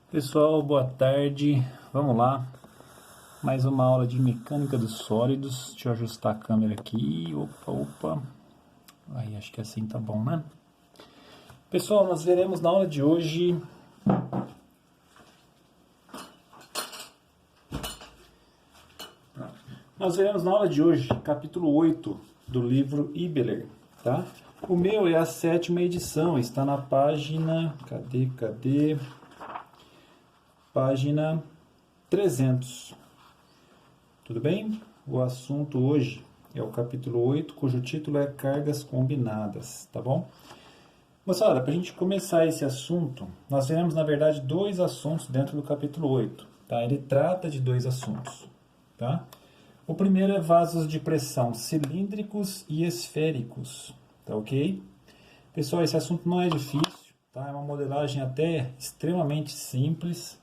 Pessoal, boa tarde. Vamos lá. Mais uma aula de mecânica dos sólidos. Deixa eu ajustar a câmera aqui. Opa. Aí, acho que assim tá bom, né? Pessoal, nós veremos na aula de hoje capítulo 8 do livro Ibeler, tá? O meu é a 7ª edição, está na página... Cadê? Página 300. Tudo bem? O assunto hoje é o capítulo 8, cujo título é Cargas Combinadas, tá bom? Moçada, para a gente começar esse assunto, nós veremos, na verdade, dois assuntos dentro do capítulo 8, tá? Ele trata de dois assuntos, tá? O primeiro é vasos de pressão cilíndricos e esféricos, tá ok? Pessoal, esse assunto não é difícil, tá? É uma modelagem até extremamente simples,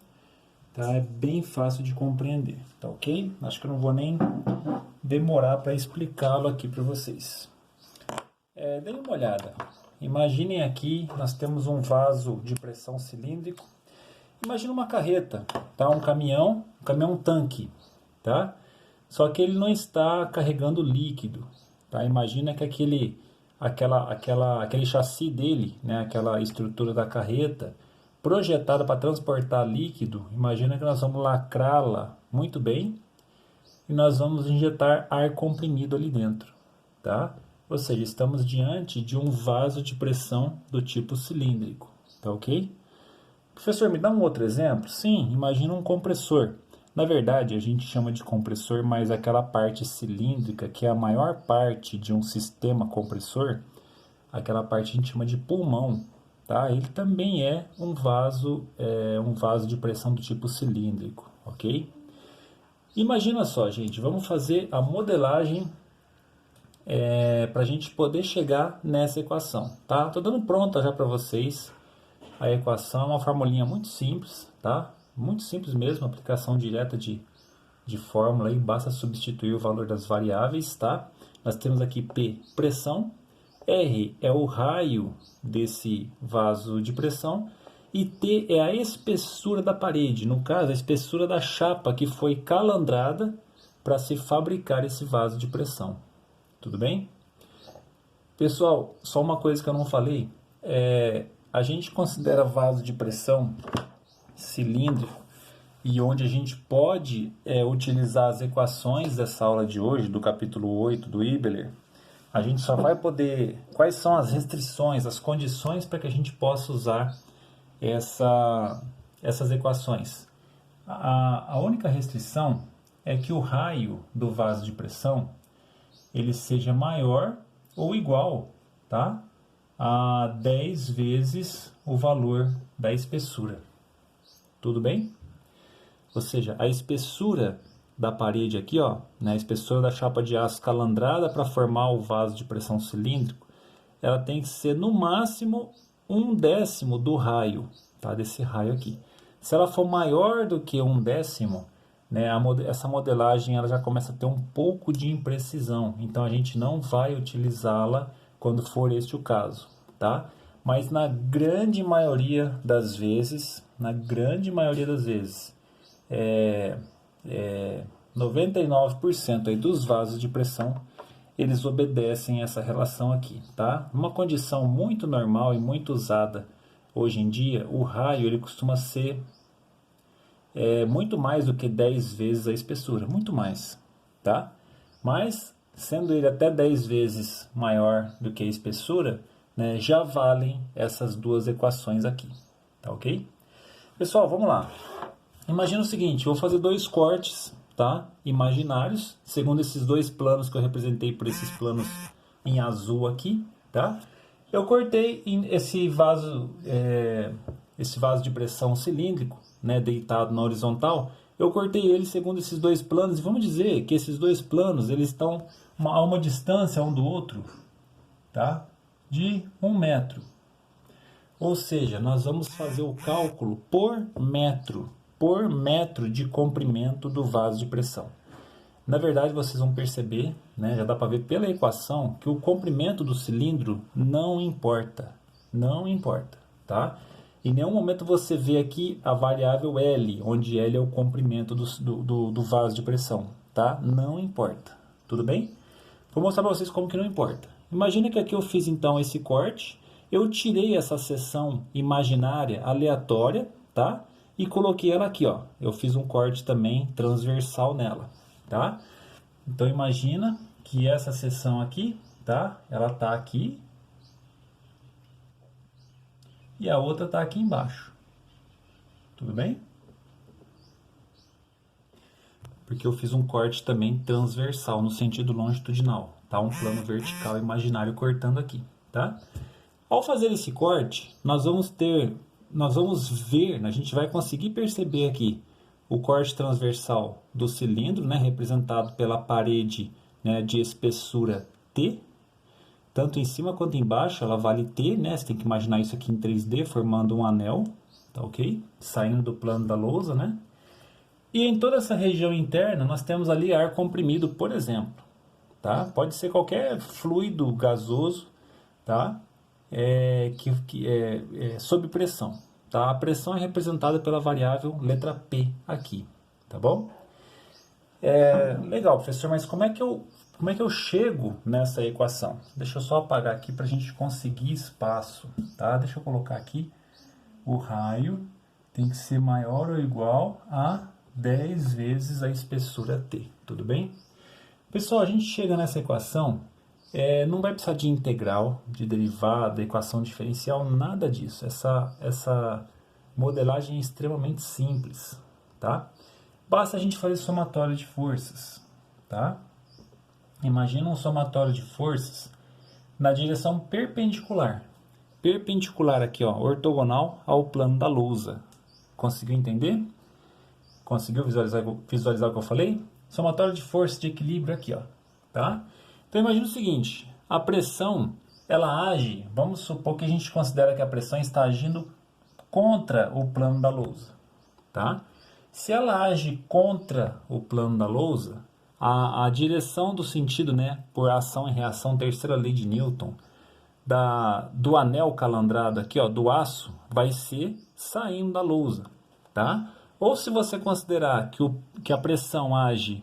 tá? É bem fácil de compreender, tá ok? Acho que eu não vou nem demorar para explicá-lo aqui para vocês. Deem uma olhada. Imaginem aqui, nós temos um vaso de pressão cilíndrico. Imagina uma carreta, tá? Um caminhão tanque, tá? Só que ele não está carregando líquido, tá? Imagina que aquele chassi dele, né? Aquela estrutura da carreta projetada para transportar líquido. Imagina que nós vamos lacrá-la muito bem e nós vamos injetar ar comprimido ali dentro, tá? Ou seja, estamos diante de um vaso de pressão do tipo cilíndrico, tá ok? Professor, me dá um outro exemplo? Sim, imagina um compressor. Na verdade, a gente chama de compressor, mas aquela parte cilíndrica, que é a maior parte de um sistema compressor, aquela parte a gente chama de pulmão, tá? Ele também é um vaso de pressão do tipo cilíndrico, ok? Imagina só, gente, vamos fazer a modelagem para a gente poder chegar nessa equação, tá? Tô dando pronta já para vocês a equação, é uma formulinha muito simples, tá? Muito simples mesmo, aplicação direta de fórmula aí, basta substituir o valor das variáveis, tá? Nós temos aqui P, pressão, R é o raio desse vaso de pressão e T é a espessura da parede, no caso, a espessura da chapa que foi calandrada para se fabricar esse vaso de pressão. Tudo bem? Pessoal, só uma coisa que eu não falei, a gente considera vaso de pressão cilíndrico e onde a gente pode utilizar as equações dessa aula de hoje, do capítulo 8 do Ibeler. A gente só vai poder... Quais são as restrições, as condições para que a gente possa usar essas equações? A única restrição é que o raio do vaso de pressão ele seja maior ou igual, tá? A 10 vezes o valor da espessura. Tudo bem? Ou seja, a espessura da parede aqui, ó, né, a espessura da chapa de aço calandrada para formar o vaso de pressão cilíndrico, ela tem que ser no máximo 1/10 do raio, tá, desse raio aqui. Se ela for maior do que 1/10, né, essa modelagem ela já começa a ter um pouco de imprecisão, então a gente não vai utilizá-la quando for este o caso, tá? Mas na grande maioria das vezes, 99% aí dos vasos de pressão, eles obedecem essa relação aqui, tá? Uma condição muito normal e muito usada hoje em dia, o raio ele costuma ser muito mais do que 10 vezes a espessura, muito mais, tá? Mas, sendo ele até 10 vezes maior do que a espessura, né, já valem essas duas equações aqui, tá ok? Pessoal, vamos lá. Imagina o seguinte, eu vou fazer dois cortes, tá? Imaginários, segundo esses dois planos que eu representei por esses planos em azul aqui, tá? Eu cortei esse vaso de pressão cilíndrico, né, deitado na horizontal, eu cortei ele segundo esses dois planos, e vamos dizer que esses dois planos eles estão a uma distância um do outro, tá? De 1 metro. Ou seja, nós vamos fazer o cálculo por metro de comprimento do vaso de pressão. Na verdade, vocês vão perceber, né, já dá para ver pela equação, que o comprimento do cilindro não importa, tá? Em nenhum momento você vê aqui a variável L, onde L é o comprimento do vaso de pressão, tá? Não importa, tudo bem? Vou mostrar para vocês como que não importa. Imagina que aqui eu fiz então esse corte, eu tirei essa seção imaginária aleatória, tá? E coloquei ela aqui, ó. Eu fiz um corte também transversal nela, tá? Então imagina que essa seção aqui, tá? Ela tá aqui. E a outra tá aqui embaixo. Tudo bem? Porque eu fiz um corte também transversal, no sentido longitudinal, tá? Um plano vertical imaginário cortando aqui, tá? Ao fazer esse corte, nós vamos ver, a gente vai conseguir perceber aqui o corte transversal do cilindro, né? Representado pela parede, né, de espessura T. Tanto em cima quanto embaixo, ela vale T, né? Você tem que imaginar isso aqui em 3D, formando um anel, tá ok? Saindo do plano da lousa, né? E em toda essa região interna, nós temos ali ar comprimido, por exemplo, tá? Pode ser qualquer fluido gasoso, tá? Sob pressão, tá? A pressão é representada pela variável letra P aqui, tá bom? Legal, professor, mas como é que eu chego nessa equação? Deixa eu só apagar aqui para a gente conseguir espaço, tá? Deixa eu colocar aqui, o raio tem que ser maior ou igual a 10 vezes a espessura T, tudo bem? Pessoal, a gente chega nessa equação, não vai precisar de integral, de derivada, equação diferencial, nada disso. Essa modelagem é extremamente simples, tá? Basta a gente fazer somatório de forças, tá? Imagina um somatório de forças na direção perpendicular. Perpendicular aqui, ó, ortogonal ao plano da lousa. Conseguiu entender? Conseguiu visualizar o que eu falei? Somatório de forças de equilíbrio aqui, ó, tá? Então imagina o seguinte, a pressão, ela age, vamos supor que a gente considera que a pressão está agindo contra o plano da lousa, tá? Se ela age contra o plano da lousa, a direção do sentido, né, por ação e reação, terceira lei de Newton, do anel calandrado aqui, ó, do aço, vai ser saindo da lousa, tá? Ou se você considerar que a pressão age,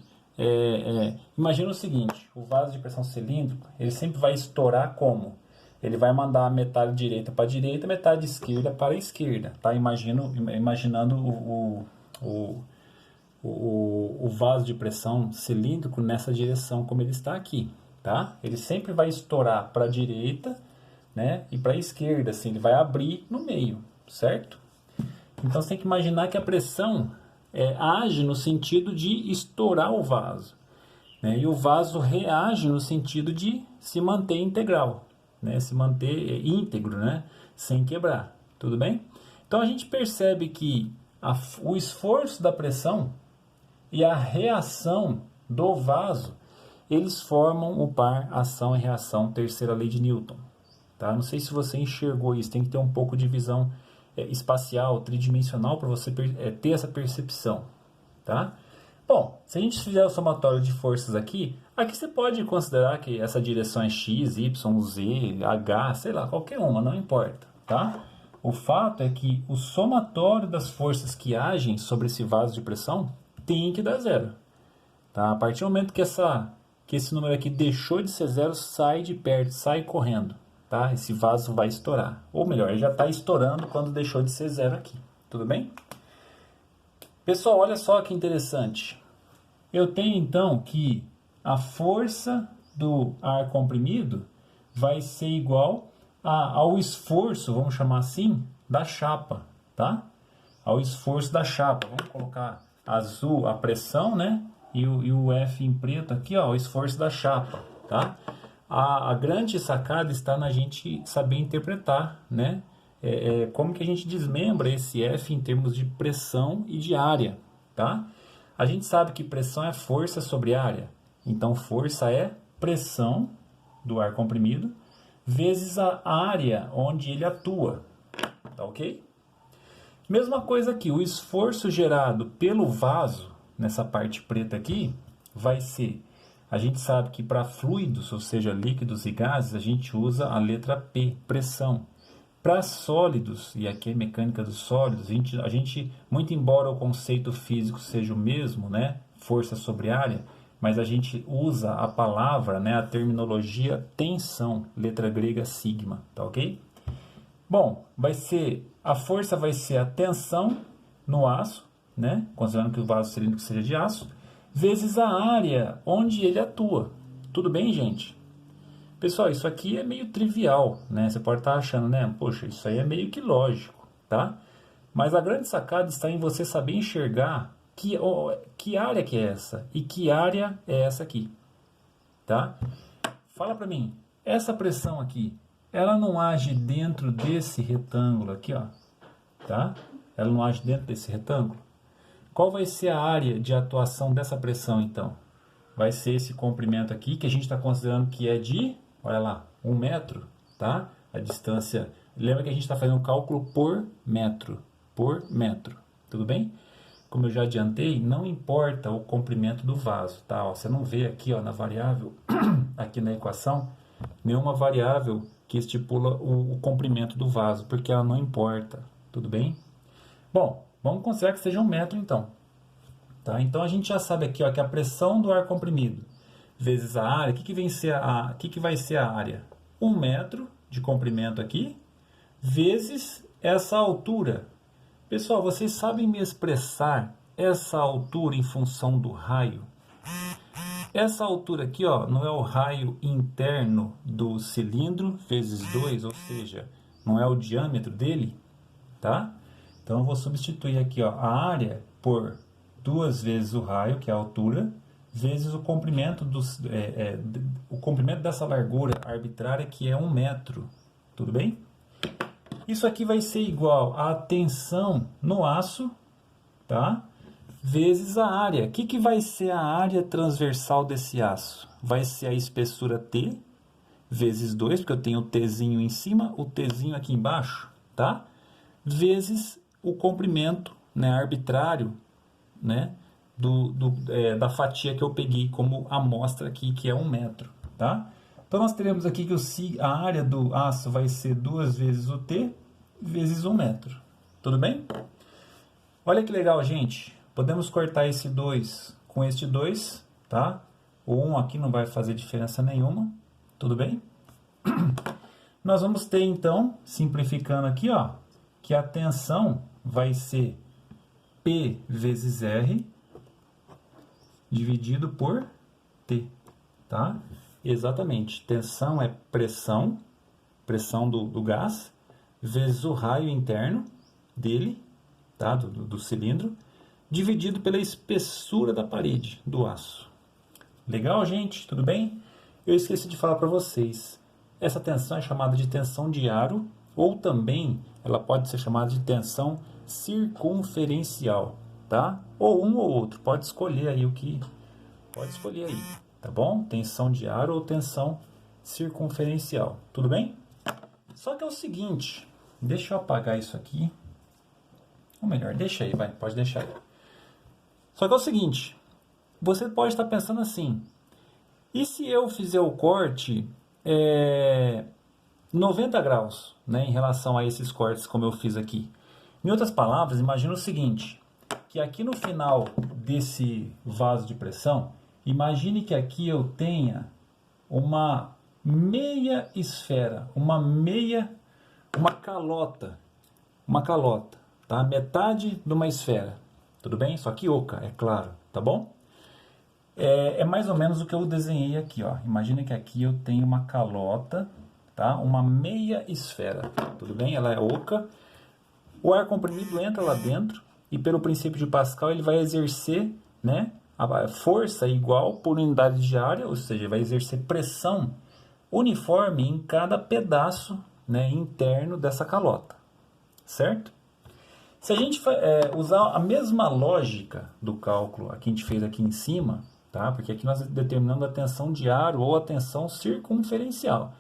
imagina o seguinte, o vaso de pressão cilíndrico, ele sempre vai estourar como? Ele vai mandar a metade direita para a direita, a metade esquerda para a esquerda, tá? Imaginando o vaso de pressão cilíndrico nessa direção como ele está aqui, tá? Ele sempre vai estourar para a direita, né, e para a esquerda, assim, ele vai abrir no meio, certo? Então você tem que imaginar que a pressão age no sentido de estourar o vaso, né, e o vaso reage no sentido de se manter integral, né, se manter íntegro, né, sem quebrar, tudo bem? Então a gente percebe que o esforço da pressão e a reação do vaso, eles formam o par ação e reação, terceira lei de Newton. Tá? Não sei se você enxergou isso, tem que ter um pouco de visão espacial, tridimensional, para você ter essa percepção. Tá? Bom, se a gente fizer o somatório de forças aqui você pode considerar que essa direção é x, y, z, h, sei lá, qualquer uma, não importa. Tá? O fato é que o somatório das forças que agem sobre esse vaso de pressão tem que dar zero. Tá? A partir do momento que esse número aqui deixou de ser zero, sai de perto, sai correndo. Tá? Esse vaso vai estourar. Ou melhor, ele já está estourando quando deixou de ser zero aqui. Tudo bem? Pessoal, olha só que interessante. Eu tenho então que a força do ar comprimido vai ser igual ao esforço, vamos chamar assim, da chapa. Tá? Ao esforço da chapa. Vamos colocar azul a pressão, né? E o F em preto aqui, ó, o esforço da chapa. Tá? A grande sacada está na gente saber interpretar, né? Como que a gente desmembra esse F em termos de pressão e de área, tá? A gente sabe que pressão é força sobre área. Então, força é pressão do ar comprimido vezes a área onde ele atua, tá ok? Mesma coisa aqui, o esforço gerado pelo vaso, nessa parte preta aqui, vai ser... A gente sabe que para fluidos, ou seja, líquidos e gases, a gente usa a letra P, pressão. Para sólidos, e aqui é mecânica dos sólidos, a gente, muito embora o conceito físico seja o mesmo, né, força sobre área, mas a gente usa a palavra, né, a terminologia tensão, letra grega sigma, tá ok? Bom, a força vai ser a tensão no aço, né, considerando que o vaso cilíndrico seja de aço, vezes a área onde ele atua. Tudo bem, gente? Pessoal, isso aqui é meio trivial, né? Você pode estar achando, né? Poxa, isso aí é meio que lógico, tá? Mas a grande sacada está em você saber enxergar que área que é essa e que área é essa aqui, tá? Fala para mim, essa pressão aqui, ela não age dentro desse retângulo aqui, ó, tá? Ela não age dentro desse retângulo? Qual vai ser a área de atuação dessa pressão, então? Vai ser esse comprimento aqui, que a gente está considerando que é de, olha lá, 1 metro, tá? A distância, lembra que a gente está fazendo um cálculo por metro, tudo bem? Como eu já adiantei, não importa o comprimento do vaso, tá? Ó, você não vê aqui, ó, na variável, aqui na equação, nenhuma variável que estipula o comprimento do vaso, porque ela não importa, tudo bem? Bom, vamos considerar que seja 1 metro, então. Tá? Então a gente já sabe aqui, ó, que a pressão do ar comprimido vezes a área, o que vai ser a área? 1 metro de comprimento aqui, vezes essa altura. Pessoal, vocês sabem me expressar essa altura em função do raio? Essa altura aqui, ó, não é o raio interno do cilindro vezes 2, ou seja, não é o diâmetro dele, tá? Então eu vou substituir aqui, ó, a área por 2 vezes o raio, que é a altura, vezes o comprimento, o comprimento dessa largura arbitrária, que é 1 metro. Tudo bem? Isso aqui vai ser igual à tensão no aço, tá? Vezes a área. O que vai ser a área transversal desse aço? Vai ser a espessura T, vezes 2, porque eu tenho o Tzinho em cima, o Tzinho aqui embaixo, tá? Vezes o comprimento, né, arbitrário, né, da fatia que eu peguei como amostra aqui, que é 1 metro, tá? Então nós teremos aqui que a área do aço vai ser 2 vezes o T vezes 1 metro. Tudo bem? Olha que legal, gente. Podemos cortar esse 2 com este 2, tá? O 1 aqui não vai fazer diferença nenhuma. Tudo bem? Nós vamos ter, então, simplificando aqui, ó, que a tensão vai ser P vezes R dividido por T, tá? Exatamente. Tensão é pressão do gás, vezes o raio interno dele, tá? Do cilindro, dividido pela espessura da parede do aço. Legal, gente? Tudo bem? Eu esqueci de falar para vocês. Essa tensão é chamada de tensão de aro, ou também ela pode ser chamada de tensão circunferencial, tá? Ou um ou outro, pode escolher aí tá bom? Tensão de aro ou tensão circunferencial, tudo bem? Só que é o seguinte, deixa eu apagar isso aqui, ou melhor, deixa aí, pode deixar aí. Só que é o seguinte, você pode estar pensando assim, e se eu fizer o corte 90 graus, né, em relação a esses cortes como eu fiz aqui? Em outras palavras, imagina o seguinte, que aqui no final desse vaso de pressão, imagine que aqui eu tenha uma meia esfera, uma calota, tá? Metade de uma esfera, tudo bem? Só que oca, é claro, tá bom? É mais ou menos o que eu desenhei aqui, ó. Imagina que aqui eu tenho uma calota, tá? Uma meia esfera, tudo bem? Ela é oca. O ar comprimido entra lá dentro e pelo princípio de Pascal ele vai exercer, né, a força igual por unidade de área, ou seja, vai exercer pressão uniforme em cada pedaço, né, interno dessa calota, certo? Se a gente usar a mesma lógica do cálculo que a gente fez aqui em cima, tá? Porque aqui nós determinamos a tensão de aro ou a tensão circunferencial.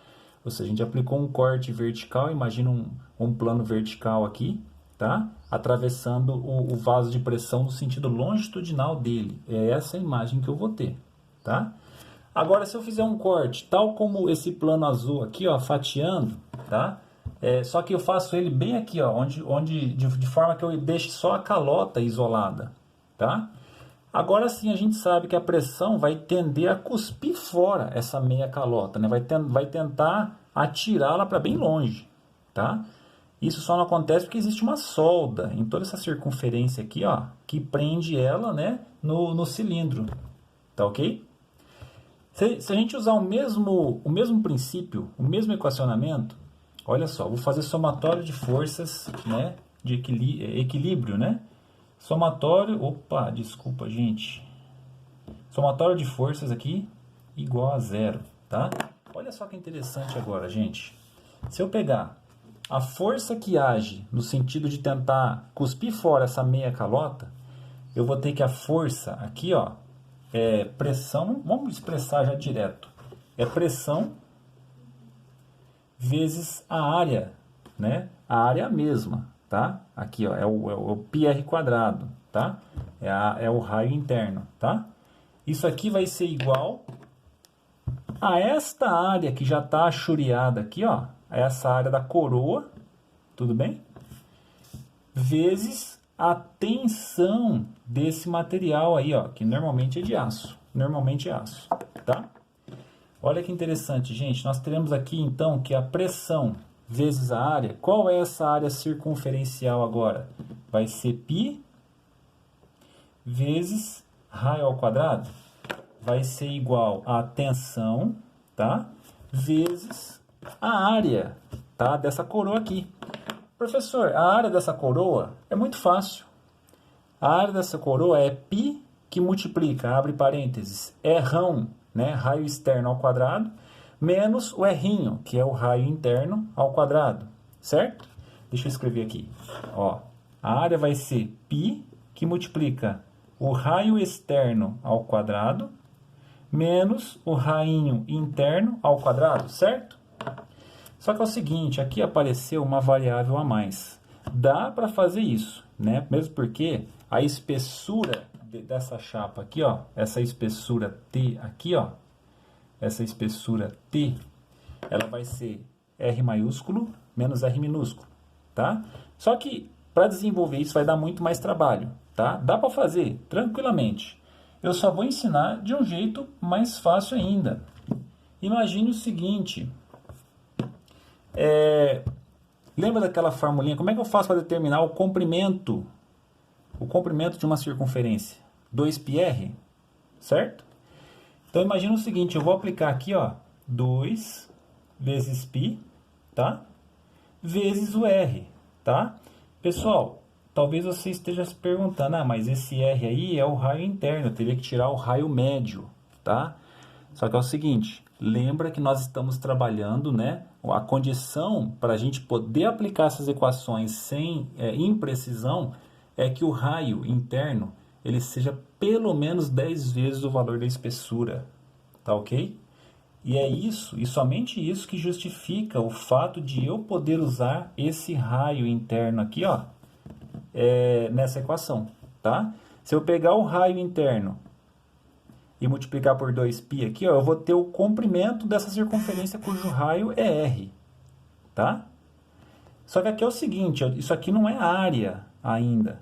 Ou seja, a gente aplicou um corte vertical, imagina um plano vertical aqui, tá? Atravessando o vaso de pressão no sentido longitudinal dele. É essa a imagem que eu vou ter, tá? Agora, se eu fizer um corte, tal como esse plano azul aqui, ó, fatiando, tá? Só que eu faço ele bem aqui, ó, de forma que eu deixe só a calota isolada, tá? Agora sim a gente sabe que a pressão vai tender a cuspir fora essa meia calota, né? Vai tentar atirá-la para bem longe, tá? Isso só não acontece porque existe uma solda em toda essa circunferência aqui, ó, que prende ela, né, no cilindro, tá ok? Se a gente usar o mesmo princípio, o mesmo equacionamento, olha só, vou fazer somatório de forças, né, de equilíbrio, né? Somatório, opa, desculpa, gente. Somatório de forças aqui igual a zero, tá? Olha só que interessante agora, gente. Se eu pegar a força que age no sentido de tentar cuspir fora essa meia calota, eu vou ter que a força aqui, ó, é pressão, vamos expressar já direto. É pressão vezes a área, né? A área é a mesma, tá? Aqui, ó, é o πr quadrado, tá? É o raio interno, tá? Isso aqui vai ser igual a esta área que já está achuriada aqui, ó, essa área da coroa, tudo bem? Vezes a tensão desse material aí, ó, que normalmente é de aço, tá? Olha que interessante, gente, nós teremos aqui então que a pressão vezes a área, qual é essa área circunferencial agora? Vai ser π vezes raio ao quadrado, vai ser igual a tensão, tá? Vezes a área, tá? Dessa coroa aqui. Professor, a área dessa coroa é muito fácil. A área dessa coroa é π que multiplica, abre parênteses, rão, né? Raio externo ao quadrado, menos o r'inho, que é o raio interno ao quadrado, certo? Deixa eu escrever aqui. Ó, a área vai ser π que multiplica o raio externo ao quadrado, menos o rainho interno ao quadrado, certo? Só que é o seguinte, aqui apareceu uma variável a mais. Dá para fazer isso, né? Mesmo porque a espessura dessa chapa aqui, ó, essa espessura T aqui, ó, essa espessura T, ela vai ser R maiúsculo menos R minúsculo, tá? Só que para desenvolver isso vai dar muito mais trabalho, tá? Dá para fazer tranquilamente. Eu só vou ensinar de um jeito mais fácil ainda. Imagine o seguinte, lembra daquela formulinha? Como é que eu faço para determinar o comprimento de uma circunferência? 2πr, certo? Então imagina o seguinte, eu vou aplicar aqui, ó, 2 vezes π, tá? Vezes o r, tá? Pessoal, talvez você esteja se perguntando, mas esse r aí é o raio interno, eu teria que tirar o raio médio, tá? Só que é o seguinte, lembra que nós estamos trabalhando, né? A condição para a gente poder aplicar essas equações sem imprecisão é que o raio interno ele seja pelo menos 10 vezes o valor da espessura, tá ok? E é isso, e somente isso que justifica o fato de eu poder usar esse raio interno aqui, ó, nessa equação, tá? Se eu pegar o raio interno e multiplicar por 2π aqui, ó, eu vou ter o comprimento dessa circunferência cujo raio é R, tá? Só que aqui é o seguinte, ó, isso aqui não é área ainda,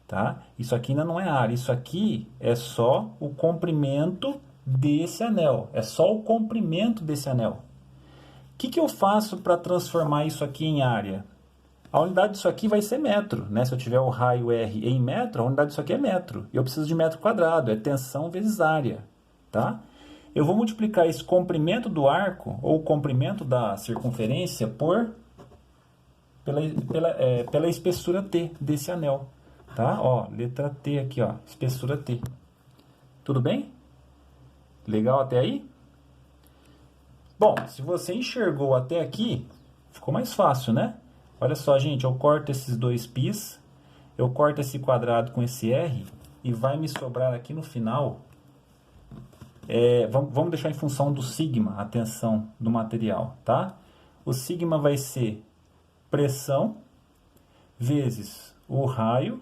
tá? Isso aqui ainda não é área, isso aqui é só o comprimento desse anel, é só o comprimento desse anel. O que eu faço para transformar isso aqui em área? A unidade disso aqui vai ser metro, né? Se eu tiver o raio R em metro, a unidade disso aqui é metro. E eu preciso de metro quadrado, é tensão vezes área, tá? Eu vou multiplicar esse comprimento do arco, ou o comprimento da circunferência, pela espessura T desse anel, tá? Ó, letra T aqui, ó, espessura T. Tudo bem? Legal até aí? Bom, se você enxergou até aqui, ficou mais fácil, né? Olha só, gente, eu corto esses 2πs, eu corto esse quadrado com esse R, e vai me sobrar aqui no final, vamos deixar em função do sigma, a tensão do material, tá? O sigma vai ser pressão vezes o raio,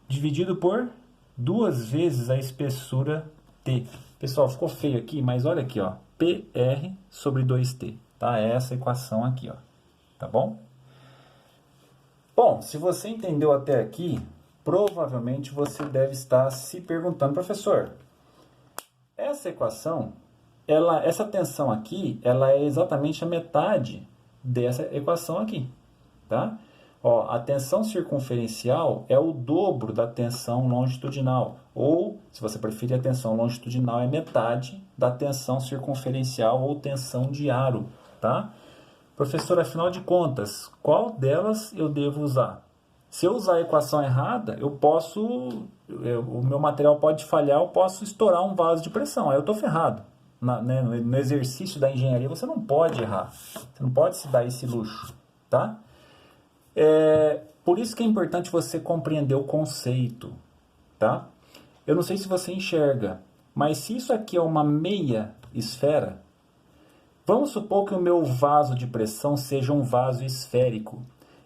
dividido por 2 vezes a espessura T. Pessoal, ficou feio aqui, mas olha aqui, ó, PR sobre 2T, tá? É essa equação aqui, ó. tá bom? Bom, se você entendeu até aqui, provavelmente você deve estar se perguntando, professor, essa equação, essa tensão aqui, ela é exatamente a metade dessa equação aqui, tá? Ó, a tensão circunferencial é o dobro da tensão longitudinal, ou, se você preferir, a tensão longitudinal é metade da tensão circunferencial ou tensão de aro, tá? Professor, afinal de contas, qual delas eu devo usar? Se eu usar a equação errada, o meu material pode falhar, eu posso estourar um vaso de pressão, aí eu estou ferrado. No exercício da engenharia você não pode errar, você não pode se dar esse luxo, tá? Por isso que é importante você compreender o conceito, tá? Eu não sei se você enxerga, mas se isso aqui é uma meia esfera, vamos supor que o meu vaso de pressão seja um vaso esférico.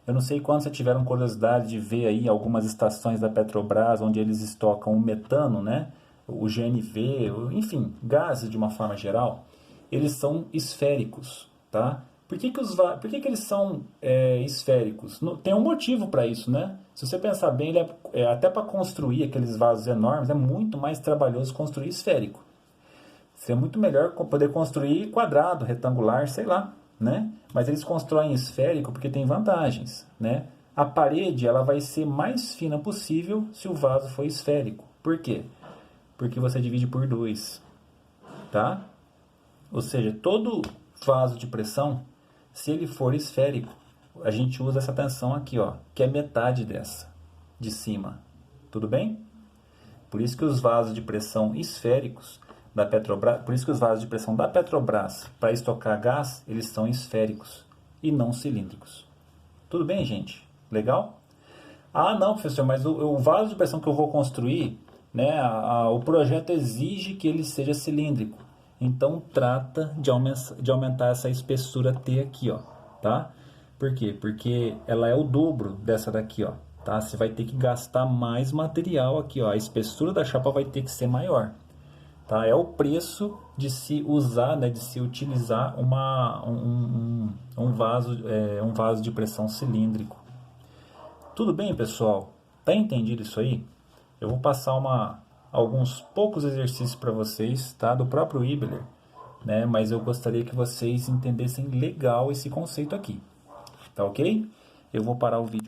Eu não sei quando vocês tiveram curiosidade de ver aí algumas estações da Petrobras onde eles estocam o metano, né? O GNV, enfim, gases de uma forma geral. Eles são esféricos, tá? Por que eles são esféricos? Tem um motivo para isso, né? Se você pensar bem, até para construir aqueles vasos enormes, é muito mais trabalhoso construir esférico. Seria muito melhor poder construir quadrado, retangular, sei lá, né? Mas eles constroem esférico porque tem vantagens, né? A parede ela vai ser mais fina possível se o vaso for esférico. Por quê? Porque você divide por 2, tá? Ou seja, todo vaso de pressão, se ele for esférico, a gente usa essa tensão aqui, ó, que é metade dessa, de cima. Tudo bem? Por isso que os vasos de pressão esféricos da Petrobras, por isso que os vasos de pressão da Petrobras, para estocar gás, eles são esféricos e não cilíndricos. Tudo bem, gente? Legal? Ah, não, professor, mas o vaso de pressão que eu vou construir, né, o projeto exige que ele seja cilíndrico. Então, trata de aumentar essa espessura T aqui, ó, tá? Por quê? Porque ela é o dobro dessa daqui, ó, tá? Você vai ter que gastar mais material aqui, ó. A espessura da chapa vai ter que ser maior, tá? É o preço de se usar, né, de se utilizar um vaso de pressão cilíndrico. Tudo bem, pessoal? Tá entendido isso aí? Eu vou passar alguns poucos exercícios para vocês, tá? Do próprio Ibler, né? Mas eu gostaria que vocês entendessem legal esse conceito aqui, tá ok? Eu vou parar o vídeo.